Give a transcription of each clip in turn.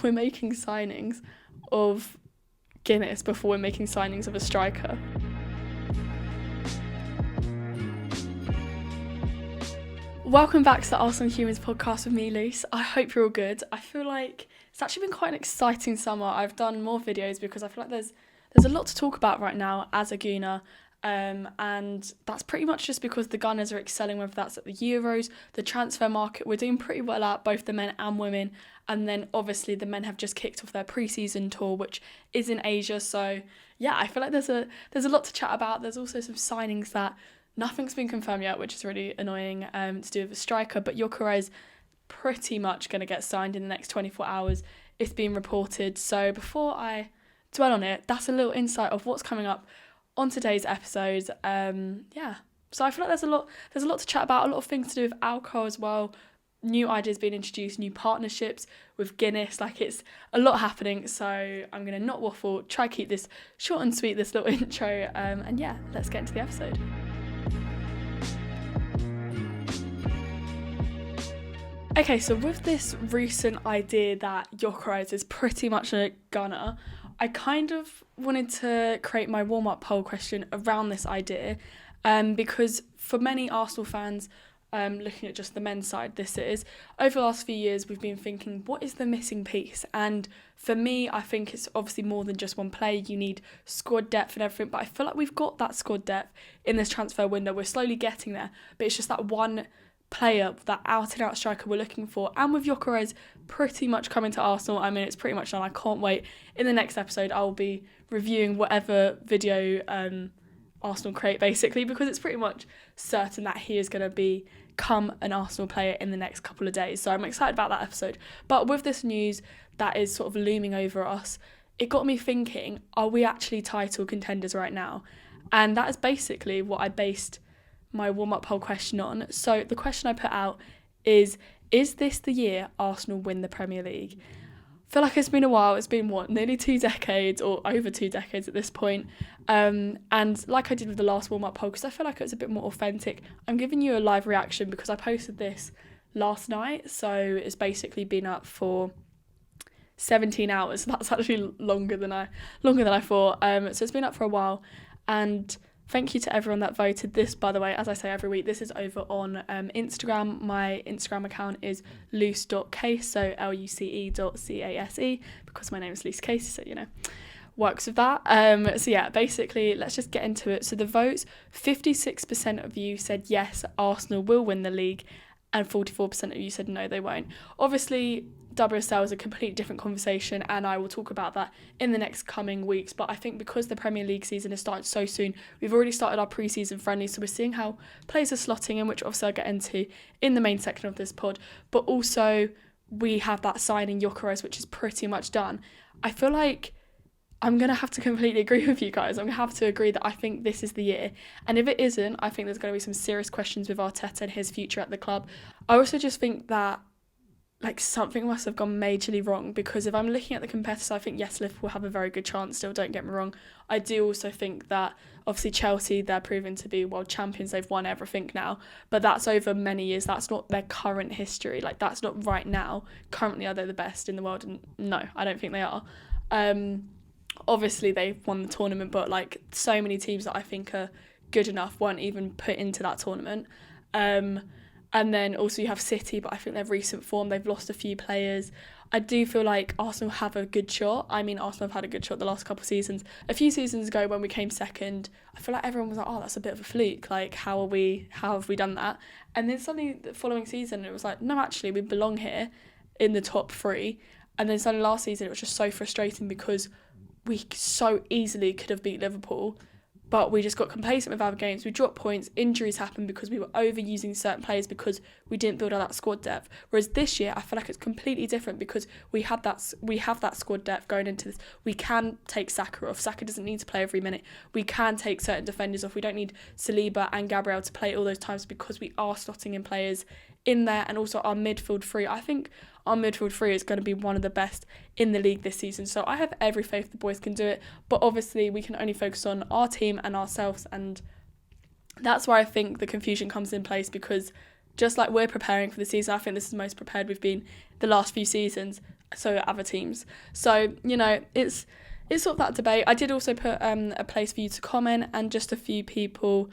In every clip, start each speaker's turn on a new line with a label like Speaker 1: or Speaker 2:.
Speaker 1: we're making signings of Guinness before we're making signings of a striker. Welcome back to the Arsenal Humans podcast with me, Luce. I hope you're all good. I feel like it's actually been quite an exciting summer. I've done more videos because I feel like there's a lot to talk about right now as a Gooner. And that's pretty much just because the Gunners are excelling, whether that's at the Euros, the transfer market. We're doing pretty well at both the men and women. And then obviously the men have just kicked off their pre-season tour, which is in Asia. So yeah, I feel like there's a lot to chat about. There's also some signings that nothing's been confirmed yet, which is really annoying to do with a striker. But Gyokeres pretty much going to get signed in the next 24 hours. It's been reported. So before I dwell on it, that's a little insight of what's coming up on today's episode. So I feel like there's a lot to chat about, a lot of things to do with alcohol as well. New ideas being introduced, new partnerships with Guinness. Like, it's a lot happening. So I'm going to not waffle, try keep this short and sweet, this little intro. And yeah, let's get into the episode. Okay, so with this recent idea that Gyokeres is pretty much a gunner, I kind of wanted to create my warm-up poll question around this idea, because for many Arsenal fans, looking at just the men's side, this is, over the last few years, we've been thinking, what is the missing piece? And for me, I think it's obviously more than just one player. You need squad depth and everything, but I feel like we've got that squad depth in this transfer window. We're slowly getting there, but it's just that one player, that out-and-out striker we're looking for. And with Gyokeres pretty much coming to Arsenal, I mean, it's pretty much done. I can't wait. In the next episode, I'll be reviewing whatever video Arsenal create, basically, because it's pretty much certain that he is going to become an Arsenal player in the next couple of days. So I'm excited about that episode. But with this news that is sort of looming over us, it got me thinking, are we actually title contenders right now? And that is basically what I based my warm-up poll question on. So the question I put out is this the year Arsenal win the Premier League? I feel like it's been a while. It's been, nearly 2 decades or over 2 decades at this point. And like I did with the last warm-up poll, because I feel like it was a bit more authentic, I'm giving you a live reaction because I posted this last night. So it's basically been up for 17 hours. That's actually longer than I thought. So it's been up for a while. And thank you to everyone that voted. This, by the way, as I say every week, this is over on Instagram. My Instagram account is luce.case, so luce.case, because my name is Luce Case, so, works with that. So yeah, basically, let's just get into it. So the votes, 56% of you said yes, Arsenal will win the league, and 44% of you said no, they won't. Obviously, WSL is a completely different conversation, and I will talk about that in the next coming weeks. But I think because the Premier League season has started so soon, we've already started our pre-season friendly, so we're seeing how players are slotting in, which obviously I'll get into in the main section of this pod. But also, we have that signing Gyokeres, which is pretty much done. I feel like I'm going to have to completely agree with you guys. I'm going to have to agree that I think this is the year. And if it isn't, I think there's going to be some serious questions with Arteta and his future at the club. I also just think that something must have gone majorly wrong, because if I'm looking at the competitors, I think yes, Liverpool have a very good chance still, don't get me wrong. I do also think that obviously Chelsea, they're proven to be world champions, they've won everything now, but that's over many years. That's not their current history, that's not right now. Currently, are they the best in the world? And no, I don't think they are. Obviously they've won the tournament, but so many teams that I think are good enough weren't even put into that tournament. And then also you have City, but I think their recent form, they've lost a few players. I do feel like Arsenal have a good shot. I mean, Arsenal have had a good shot the last couple of seasons. A few seasons ago when we came second, I feel like everyone was like, oh, that's a bit of a fluke. How have we done that? And then suddenly the following season, it was like, no, actually, we belong here in the top 3. And then suddenly last season, it was just so frustrating because we so easily could have beat Liverpool, but we just got complacent with our games. We dropped points, injuries happened because we were overusing certain players because we didn't build out that squad depth. Whereas this year, I feel like it's completely different because we have that squad depth going into this. We can take Saka off. Saka doesn't need to play every minute. We can take certain defenders off. We don't need Saliba and Gabriel to play all those times because we are slotting in players in there, and also our midfield 3. I think our midfield 3 is going to be one of the best in the league this season. So I have every faith the boys can do it, but obviously we can only focus on our team and ourselves, and that's where I think the confusion comes in place, because just like we're preparing for the season, I think this is the most prepared we've been the last few seasons. so other teams. So, it's sort of that debate. I did also put a place for you to comment, and just a few people,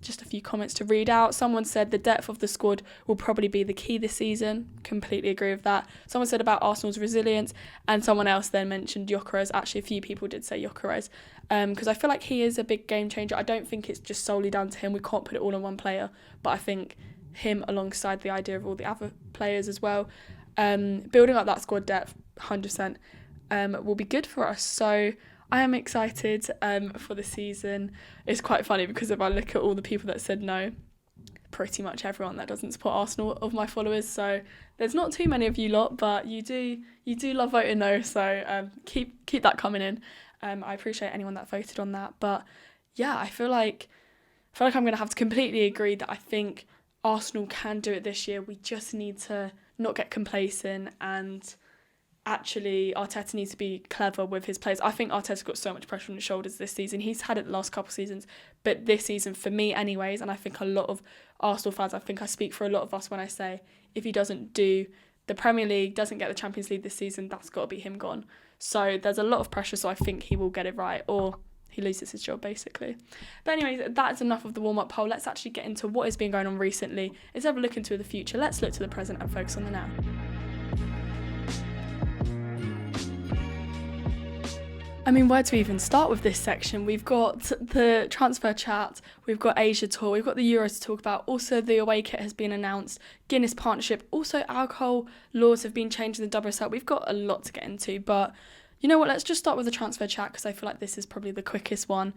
Speaker 1: just a few comments to read out. Someone said the depth of the squad will probably be the key this season. Completely agree with that. Someone said about Arsenal's resilience, and someone else then mentioned Gyokeres. Actually, a few people did say Gyokeres, because I feel like he is a big game changer. I don't think it's just solely down to him. We can't put it all on one player, but I think him alongside the idea of all the other players as well, building up that squad depth 100% will be good for us. So I am excited for the season. It's quite funny because if I look at all the people that said no, pretty much everyone that doesn't support Arsenal of my followers. So there's not too many of you lot, but you do love voting no. So keep that coming in. I appreciate anyone that voted on that. But yeah, I feel like I'm going to have to completely agree that I think Arsenal can do it this year. We just need to not get complacent, and actually Arteta needs to be clever with his players. I think Arteta's got so much pressure on his shoulders this season. He's had it the last couple of seasons, but this season, for me anyways, and I think a lot of Arsenal fans, I think I speak for a lot of us when I say if he doesn't do the Premier League, doesn't get the Champions League this season, that's got to be him gone. So there's a lot of pressure, so I think he will get it right, or he loses his job basically. But anyways, that's enough of the warm-up poll. Let's actually get into what has been going on recently. Instead of looking to the future, let's look to the present and focus on the now. I mean, where to even start with this section? We've got the transfer chat, we've got Asia tour, we've got the Euros to talk about. Also, the away kit has been announced, Guinness partnership. Also, alcohol laws have been changed in the WSL. We've got a lot to get into, but you know what? Let's just start with the transfer chat because I feel like this is probably the quickest one.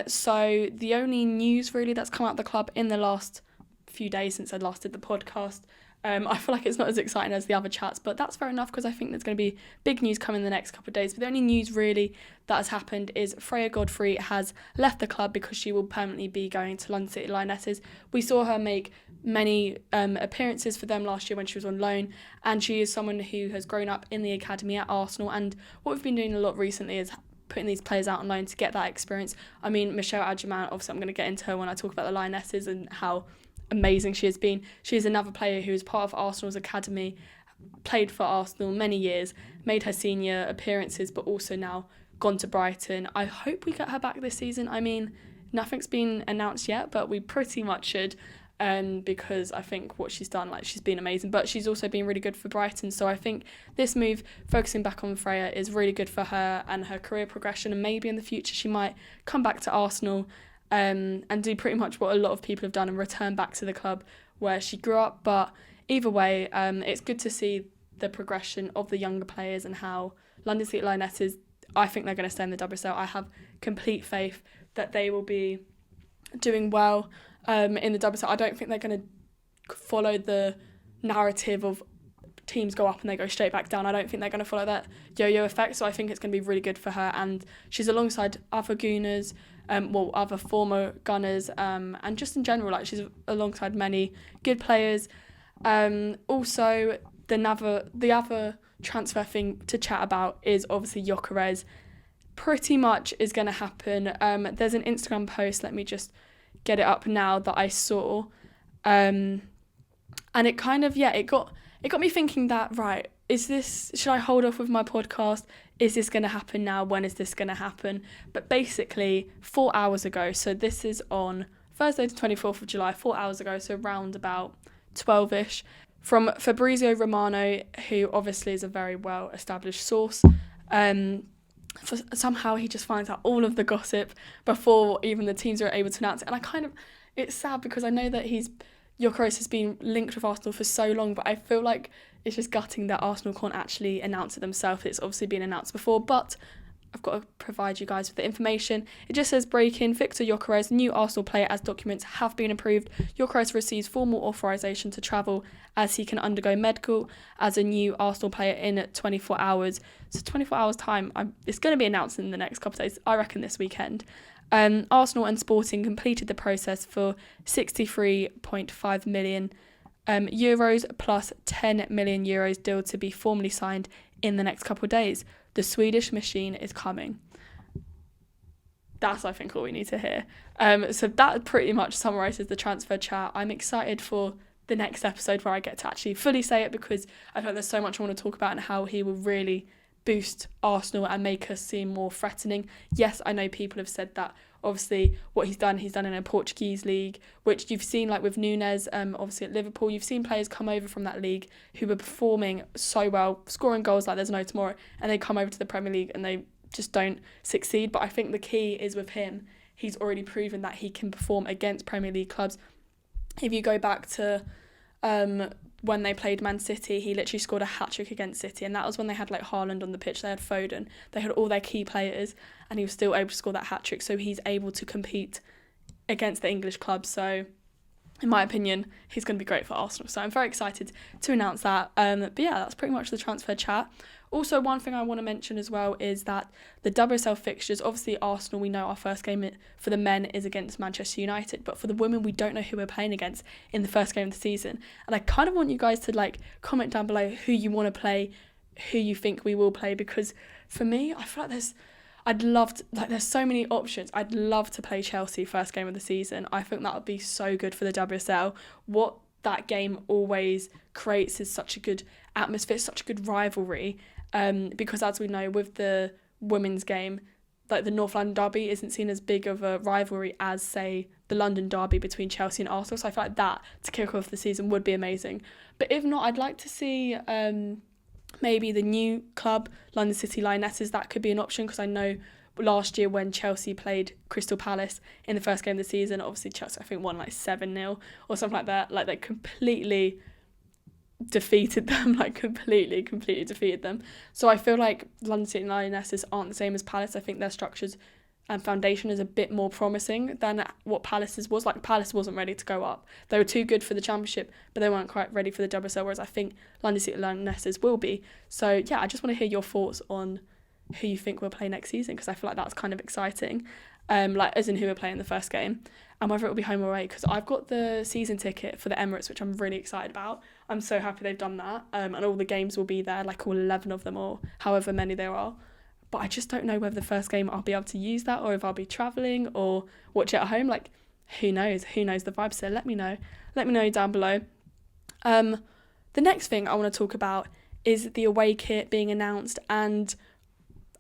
Speaker 1: So the only news really that's come out of the club in the last few days since I last did the podcast, I feel like it's not as exciting as the other chats, but that's fair enough because I think there's going to be big news coming in the next couple of days. But the only news really that has happened is Freya Godfrey has left the club because she will permanently be going to London City Lionesses. We saw her make many appearances for them last year when she was on loan, and she is someone who has grown up in the academy at Arsenal. And what we've been doing a lot recently is putting these players out on loan to get that experience. I mean, Michelle Agyemang, obviously I'm going to get into her when I talk about the Lionesses and how amazing she has been. She is another player who is part of Arsenal's academy, played for Arsenal many years, made her senior appearances, but also now gone to Brighton. I hope we get her back this season. I mean, nothing's been announced yet, but we pretty much should, because I think what she's done, she's been amazing, but she's also been really good for Brighton. So I think this move, focusing back on Freya, is really good for her and her career progression, and maybe in the future she might come back to Arsenal and do pretty much what a lot of people have done and return back to the club where she grew up. But either way, it's good to see the progression of the younger players and how London City Lionesses, I think they're going to stay in the WSL. I have complete faith that they will be doing well in the WSL. I don't think they're going to follow the narrative of teams go up and they go straight back down. I don't think they're going to follow that yo-yo effect, so I think it's going to be really good for her. And she's alongside other Gunners, other former Gunners, and just in general, she's alongside many good players. Also, the other transfer thing to chat about is obviously Gyokeres. Pretty much is going to happen. There's an Instagram post, let me just get it up now, that I saw, and it kind of, it got me thinking that, right, should I hold off with my podcast? Is this going to happen now? When is this going to happen? But basically, 4 hours ago, so this is on Thursday the 24th of July, 4 hours ago, so around about 12ish, from Fabrizio Romano, who obviously is a very well-established source. Somehow he just finds out all of the gossip before even the teams are able to announce it. And it's sad because I know that Gyokeres has been linked with Arsenal for so long, but I feel like it's just gutting that Arsenal can't actually announce it themselves. It's obviously been announced before, but I've got to provide you guys with the information. It just says breaking, Victor Gyokeres, new Arsenal player, as documents have been approved. Gyokeres receives formal authorisation to travel as he can undergo medical as a new Arsenal player in 24 hours. So 24 hours time, it's going to be announced in the next couple of days, I reckon this weekend. Arsenal and Sporting completed the process for 63.5 million euros plus 10 million euros deal to be formally signed in the next couple of days. The Swedish machine is coming. That's, I think, all we need to hear. So that pretty much summarises the transfer chat. I'm excited for the next episode where I get to actually fully say it, because I feel like there's so much I want to talk about and how he will really boost Arsenal and make us seem more threatening. Yes, I know people have said that obviously what he's done in a Portuguese league, which you've seen like with Nunes, obviously at Liverpool, you've seen players come over from that league who were performing so well, scoring goals like there's no tomorrow, and they come over to the Premier League and they just don't succeed. But I think the key is with him, he's already proven that he can perform against Premier League clubs. If you go back to when they played Man City, he literally scored a hat-trick against City, and that was when they had like Haaland on the pitch, they had Foden, they had all their key players, and he was still able to score that hat-trick, so he's able to compete against the English clubs. So in my opinion, he's going to be great for Arsenal, so I'm very excited to announce that. But yeah, that's pretty much the transfer chat. Also, one thing I want to mention as well is that the WSL fixtures, obviously Arsenal, we know our first game for the men is against Manchester United, but for the women, we don't know who we're playing against in the first game of the season. And I kind of want you guys to like comment down below who you want to play, who you think we will play, because for me, I feel like there's so many options. I'd love to play Chelsea first game of the season. I think that would be so good for the WSL. What that game always creates is such a good atmosphere, such a good rivalry. Because as we know, with the women's game, like the North London derby isn't seen as big of a rivalry as, say, the London derby between Chelsea and Arsenal. So I feel like that to kick off the season would be amazing. But if not, I'd like to see maybe the new club, London City Lionesses. That could be an option, because I know last year when Chelsea played Crystal Palace in the first game of the season, obviously Chelsea I think won like 7-0 or something like that. Like they completely defeated them, like completely defeated them. So I feel like London City Lionesses aren't the same as Palace. I think their structures and foundation is a bit more promising than what Palace's was. Like Palace wasn't ready to go up. They were too good for the Championship, but they weren't quite ready for the WSL, whereas I think London City Lionesses will be. So yeah, I just want to hear your thoughts on who you think will play next season, because I feel like that's kind of exciting. Like as in who will play in the first game, and whether it will be home or away, because I've got the season ticket for the Emirates, which I'm really excited about. I'm so happy they've done that, and all the games will be there, like all 11 of them or however many there are. But I just don't know whether the first game I'll be able to use that, or if I'll be travelling or watch it at home. Like who knows the vibe. So let me know down below. The next thing I want to talk about is the away kit being announced, and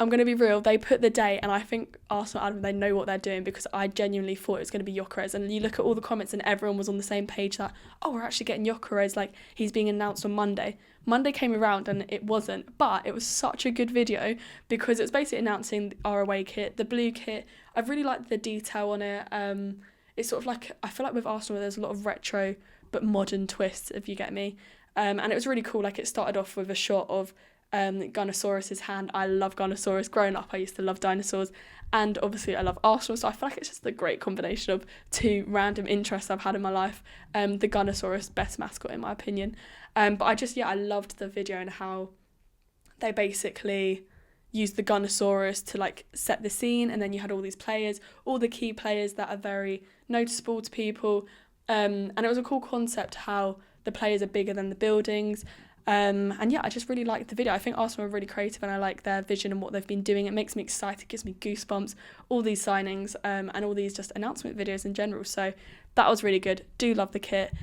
Speaker 1: I'm going to be real, they put the date, and I think Arsenal, they know what they're doing, because I genuinely thought it was going to be Gyokeres, and you look at all the comments and everyone was on the same page that, oh, we're actually getting Gyokeres, like he's being announced on Monday. Monday came around and it wasn't, but it was such a good video, because it was basically announcing our away kit, the blue kit. I really liked the detail on it. It's sort of like, I feel like with Arsenal there's a lot of retro but modern twists, if you get me. And it was really cool. Like it started off with a shot of Gunnosaurus's hand. I love Gunnosaurus. Growing up I used to love dinosaurs, and obviously I love Arsenal, so I feel like it's just a great combination of two random interests I've had in my life. The Gunnosaurus, best mascot in my opinion. But I loved the video and how they basically used the Gunnosaurus to like set the scene, and then you had all these players, all the key players that are very noticeable to people, and it was a cool concept how the players are bigger than the buildings. And yeah, I just really liked the video. I think Arsenal are really creative, and I like their vision and what they've been doing. It makes me excited, gives me goosebumps, all these signings, and all these just announcement videos in general. So that was really good. Do love the kit.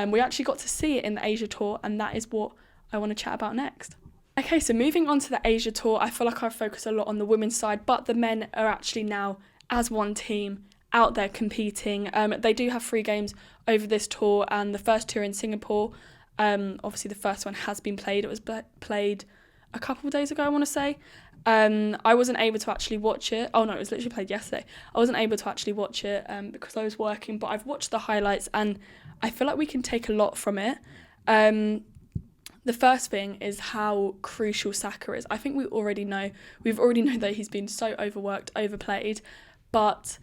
Speaker 1: We actually got to see it in the Asia tour, and that is what I want to chat about next. Okay, so moving on to the Asia tour, I feel like I've focused a lot on the women's side, but the men are actually now, as one team, out there competing. They do have 3 games over this tour, and the first 2 are in Singapore. Obviously the first one has been played. It was played a couple of days ago, I want to say. I wasn't able to actually watch it. Oh no, it was literally played yesterday. I wasn't able to actually watch it because I was working, but I've watched the highlights and I feel like we can take a lot from it. The first thing is how crucial Saka is. I think we've already known that he's been so overworked, overplayed, but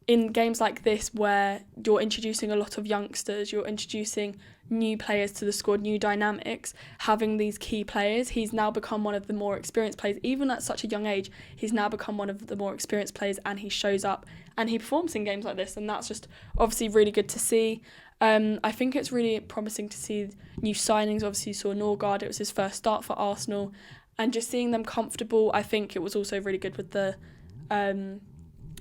Speaker 1: in games like this where you're introducing a lot of youngsters, you're introducing new players to the squad, new dynamics, having these key players, he's now become one of the more experienced players. Even at such a young age, he's now become one of the more experienced players, and he shows up and he performs in games like this, and that's just obviously really good to see. I think it's really promising to see new signings. Obviously you saw Norgard, it was his first start for Arsenal, and just seeing them comfortable. I think it was also really good with the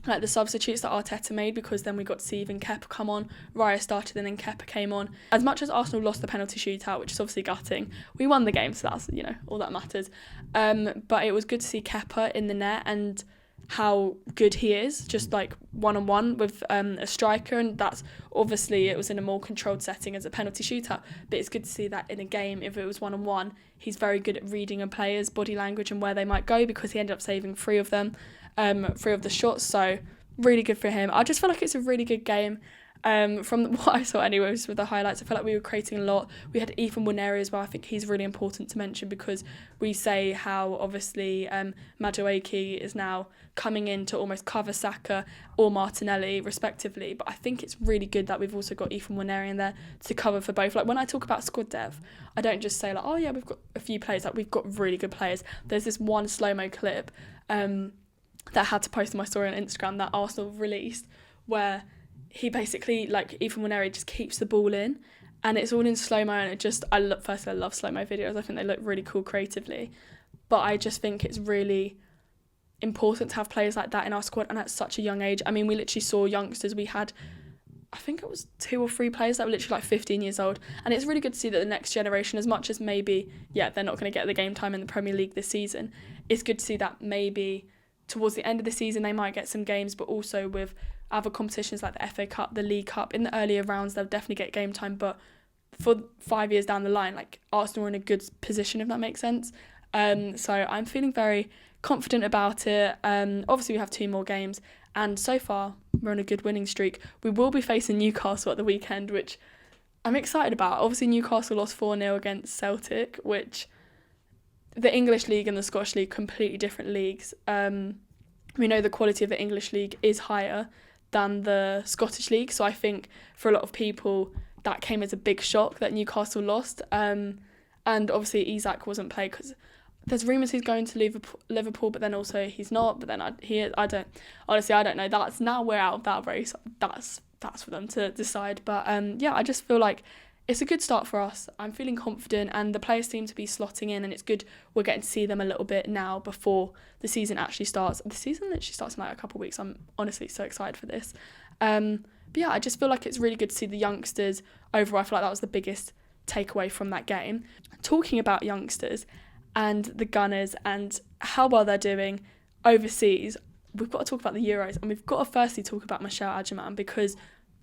Speaker 1: like the substitutes that Arteta made, because then we got to see even Kepa come on. Raya started and then Kepa came on. As much as Arsenal lost the penalty shootout, which is obviously gutting, we won the game, so that's, all that matters. But it was good to see Kepa in the net and how good he is, just like one-on-one with a striker, and that's obviously, it was in a more controlled setting as a penalty shootout, but it's good to see that in a game, if it was one-on-one, he's very good at reading a player's body language and where they might go, because he ended up saving 3 of them. 3 of the shots, so really good for him. I just feel like it's a really good game. From what I saw anyways with the highlights, I feel like we were creating a lot. We had Ethan Nwaneri as well. I think he's really important to mention, because we say how obviously Madueke is now coming in to almost cover Saka or Martinelli respectively, but I think it's really good that we've also got Ethan Nwaneri in there to cover for both. Like when I talk about squad depth, I don't just say like, oh yeah, we've got a few players, like we've got really good players. There's this one slow-mo clip that I had to post on my story on Instagram that Arsenal released, where he basically, like, Ethan Nwaneri just keeps the ball in, and it's all in slow-mo, and I love slow-mo videos. I think they look really cool creatively, but I just think it's really important to have players like that in our squad, and at such a young age. I mean, we literally saw youngsters. We had, I think it was 2 or 3 players that were literally like 15 years old, and it's really good to see that the next generation, as much as maybe, they're not going to get the game time in the Premier League this season, it's good to see that maybe towards the end of the season they might get some games, but also with other competitions like the FA Cup, the League Cup, in the earlier rounds they'll definitely get game time, but for 5 years down the line, like, Arsenal are in a good position, if that makes sense. So I'm feeling very confident about it. Obviously we have 2 more games, and so far we're on a good winning streak. We will be facing Newcastle at the weekend, which I'm excited about. Obviously Newcastle lost 4-0 against Celtic, which the English League and the Scottish League, completely different leagues. We know the quality of the English League is higher than the Scottish League, so I think for a lot of people that came as a big shock that Newcastle lost. And obviously Isak wasn't played because there's rumours he's going to Liverpool, but then also he's not. But then I don't know. That's, now we're out of that race. That's for them to decide. But I just feel like it's a good start for us. I'm feeling confident, and the players seem to be slotting in, and it's good we're getting to see them a little bit now before the season actually starts. The season literally starts in like a couple of weeks. I'm honestly so excited for this. But I just feel like it's really good to see the youngsters overall. I feel like that was the biggest takeaway from that game. Talking about youngsters and the Gunners and how well they're doing overseas, we've got to talk about the Euros, and we've got to firstly talk about Michelle Agyemang, because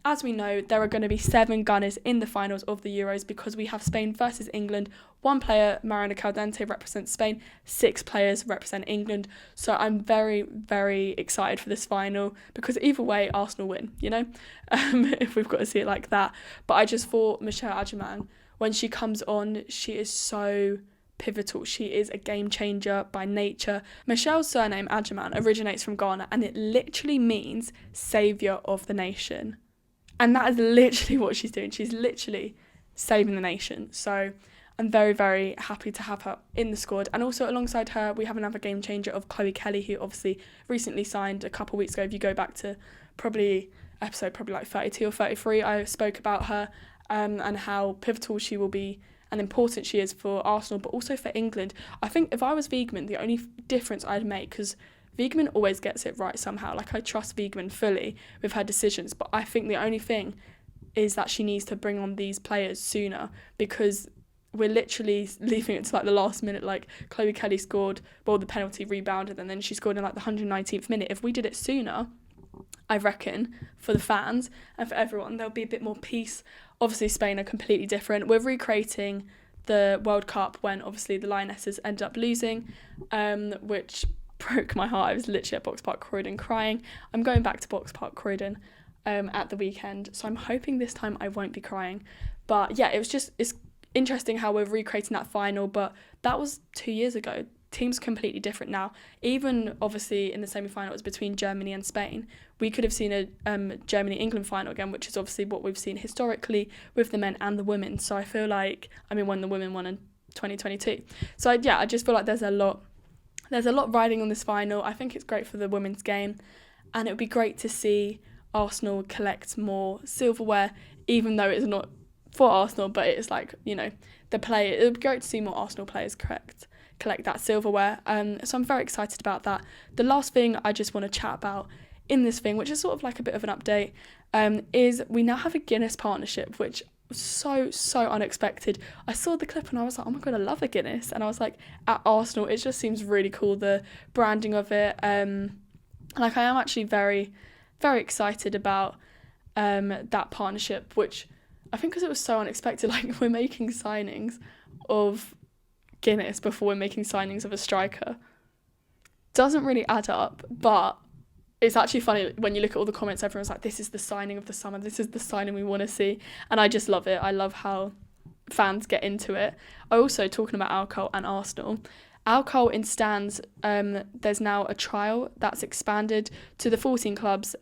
Speaker 1: as we know, there are going to be 7 Gunners in the finals of the Euros, because we have Spain versus England. 1 player, Mariana Caldente, represents Spain. 6 players represent England. So I'm very, very excited for this final, because either way, Arsenal win, if we've got to see it like that. But I just thought Michelle Agyemang, when she comes on, she is so pivotal. She is a game changer by nature. Michelle's surname, Agyemang, originates from Ghana, and it literally means saviour of the nation. And that is literally what she's doing. She's literally saving the nation. So I'm very, very happy to have her in the squad. And also alongside her, we have another game changer of Chloe Kelly, who obviously recently signed a couple of weeks ago. If you go back to episode like 32 or 33, I spoke about her and how pivotal she will be and important she is for Arsenal, but also for England. I think if I was Wiegman, the only difference I'd make, because Wiegman always gets it right somehow. Like, I trust Wiegman fully with her decisions, but I think the only thing is that she needs to bring on these players sooner, because we're literally leaving it to like the last minute. Like, Chloe Kelly scored, the penalty rebounded, and then she scored in like the 119th minute. If we did it sooner, I reckon, for the fans and for everyone, there'll be a bit more peace. Obviously, Spain are completely different. We're recreating the World Cup when obviously the Lionesses ended up losing, which broke my heart. I was literally at Box Park Croydon crying. I'm going back to Box Park Croydon at the weekend, so I'm hoping this time I won't be crying. But it's interesting how we're recreating that final, but that was 2 years ago. Teams completely different now. Even obviously in the semi-final, it was between Germany and Spain. We could have seen a Germany-England final again, which is obviously what we've seen historically with the men and the women. So I feel like, when the women won in 2022. So I just feel like there's a lot riding on this final. I think it's great for the women's game, and it would be great to see Arsenal collect more silverware, even though it's not for Arsenal, but it's like, the player. It would be great to see more Arsenal players collect that silverware. So I'm very excited about that. The last thing I just want to chat about in this thing, which is sort of like a bit of an update, is we now have a Guinness partnership, which was so unexpected. I saw the clip and I was like, oh my god, I love a Guinness. And I was like, at Arsenal, it just seems really cool, the branding of it. Like, I am actually very, very excited about that partnership, which I think because it was so unexpected, like, we're making signings of Guinness before we're making signings of a striker. Doesn't really add up, but it's actually funny when you look at all the comments, everyone's like, this is the signing of the summer, this is the signing we want to see. And I just love it. I love how fans get into it. I also, talking about alcohol and Arsenal, alcohol in stands, there's now a trial that's expanded to the 14 clubs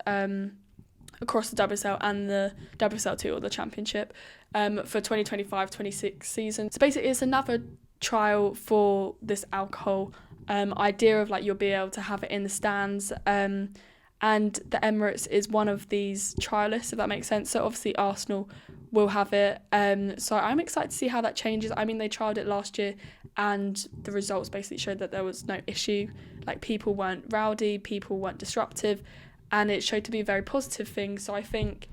Speaker 1: across the WSL and the WSL2, or the Championship, for 2025-26 season. So basically it's another trial for this alcohol idea of, like, you'll be able to have it in the stands, and the Emirates is one of these trialists, if that makes sense. So obviously Arsenal will have it, so I'm excited to see how that changes. I mean, they trialled it last year and the results basically showed that there was no issue, like, people weren't rowdy, people weren't disruptive, and it showed to be a very positive thing. So I think,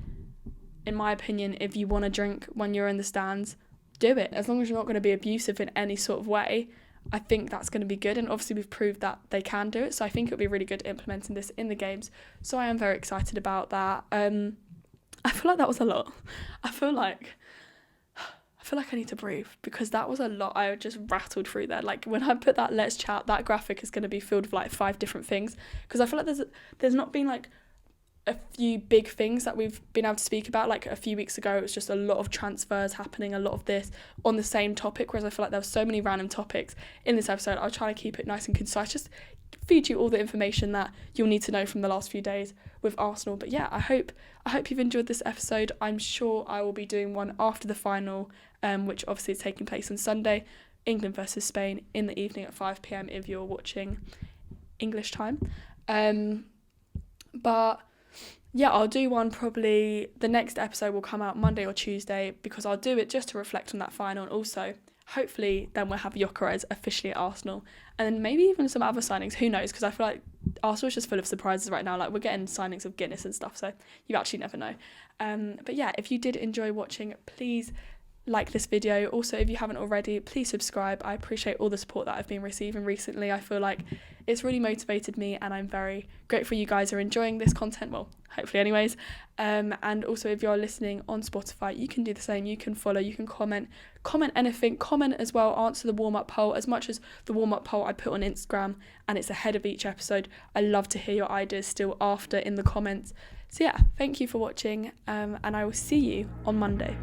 Speaker 1: in my opinion, if you want to drink when you're in the stands, do it, as long as you're not going to be abusive in any sort of way. I think that's going to be good, and obviously we've proved that they can do it, so I think it'll be really good implementing this in the games. So I am very excited about that. I feel like that was a lot. I feel like I need to breathe, because that was a lot. I just rattled through there. Like, when I put that let's chat, that graphic is going to be filled with like 5 different things, because I feel like there's not been like a few big things that we've been able to speak about. Like, a few weeks ago, it was just a lot of transfers happening, a lot of this on the same topic, whereas I feel like there were so many random topics in this episode. I'll try to keep it nice and concise, just feed you all the information that you'll need to know from the last few days with Arsenal. But yeah, I hope you've enjoyed this episode. I'm sure I will be doing one after the final, which obviously is taking place on Sunday, England versus Spain, in the evening at 5 p.m. if you're watching English time. But yeah, I'll do one, probably the next episode will come out Monday or Tuesday, because I'll do it just to reflect on that final, and also hopefully then we'll have Gyokeres officially at Arsenal, and then maybe even some other signings, who knows, because I feel like Arsenal's just full of surprises right now. Like, we're getting signings of Guinness and stuff, so you actually never know. But yeah, if you did enjoy watching, please like this video. Also, if you haven't already, please subscribe. I appreciate all the support that I've been receiving recently. I feel like it's really motivated me, and I'm very grateful you guys are enjoying this content, well, hopefully anyways. And also, if you're listening on Spotify, you can do the same. You can follow, you can comment anything, comment as well, answer the warm-up poll. As much as the warm-up poll I put on Instagram and it's ahead of each episode, I love to hear your ideas still after in the comments. So yeah, thank you for watching, and I will see you on Monday.